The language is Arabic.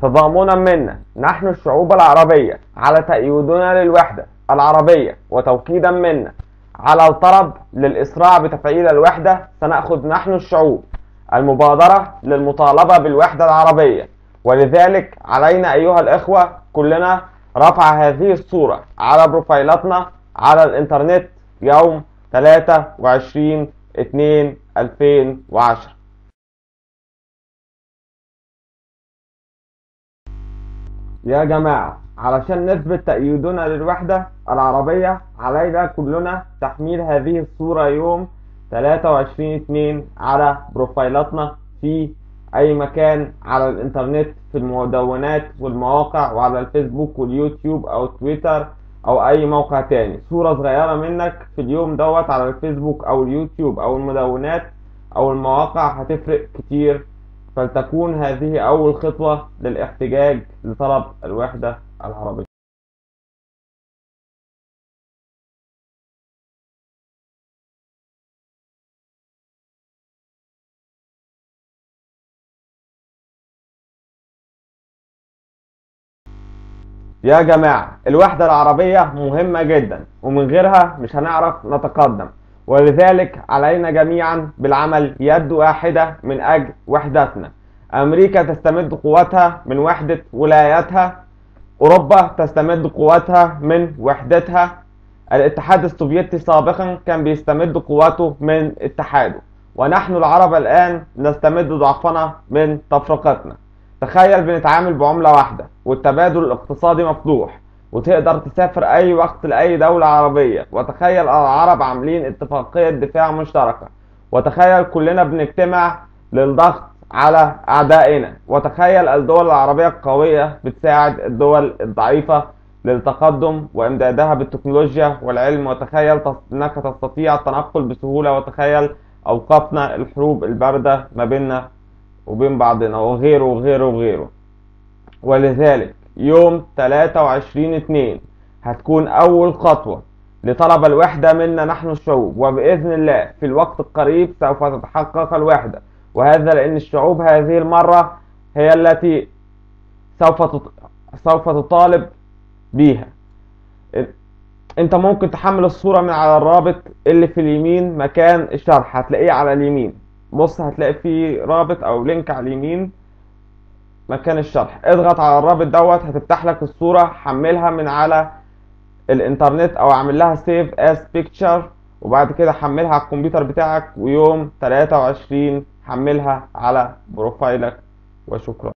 تضامنا منا نحن الشعوب العربية على تأييدنا للوحدة العربية، وتوكيدا منا على الطلب للإسراع بتفعيل الوحدة، سنأخذ نحن الشعوب المبادرة للمطالبة بالوحدة العربية. ولذلك علينا أيها الإخوة كلنا رفع هذه الصورة على بروفايلاتنا على الإنترنت يوم 23/2/2010. يا جماعة، علشان نثبت تأييدنا للوحدة العربية علينا كلنا تحميل هذه الصورة يوم 23/2 على بروفايلاتنا في أي مكان على الإنترنت، في المدونات والمواقع وعلى الفيسبوك واليوتيوب أو تويتر أو أي موقع تاني. صورة صغيرة منك في اليوم دوت على الفيسبوك أو اليوتيوب أو المدونات أو المواقع هتفرق كتير، فلتكون هذه أول خطوة للاحتجاج لطلب الوحدة العربية. يا جماعة، الوحدة العربية مهمة جدا، ومن غيرها مش هنعرف نتقدم، ولذلك علينا جميعا بالعمل يد واحدة من أجل وحدتنا. أمريكا تستمد قوتها من وحدة ولاياتها، أوروبا تستمد قوتها من وحدتها، الاتحاد السوفيتي سابقا كان بيستمد قوته من اتحاده، ونحن العرب الآن نستمد ضعفنا من تفرقتنا. تخيل بنتعامل بعملة واحدة، والتبادل الاقتصادي مفتوح، وتقدر تسافر أي وقت لأي دولة عربية، وتخيل العرب عاملين اتفاقية دفاع مشتركة، وتخيل كلنا بنجتمع للضغط على أعدائنا، وتخيل الدول العربية القوية بتساعد الدول الضعيفة للتقدم وإمدادها بالتكنولوجيا والعلم، وتخيل أنك تستطيع التنقل بسهولة، وتخيل أوقفنا الحروب الباردة ما بيننا وبين بعضنا، وغيره وغيره وغيره. ولذلك يوم 23/2 هتكون أول خطوة لطلب الوحدة منا نحن الشعوب، وبإذن الله في الوقت القريب سوف تتحقق الوحدة، وهذا لأن الشعوب هذه المرة هي التي سوف تطالب بيها. انت ممكن تحمل الصورة من على الرابط اللي في اليمين مكان الشرح، هتلاقيه على اليمين. بص، هتلاقي فيه رابط او لينك على اليمين مكان الشرح، اضغط على الرابط دوت هتفتح لك الصورة، حملها من على الانترنت او اعمل لها سيف as picture، وبعد كده حملها على الكمبيوتر بتاعك، ويوم 23 حملها على بروفايلك. وشكرا.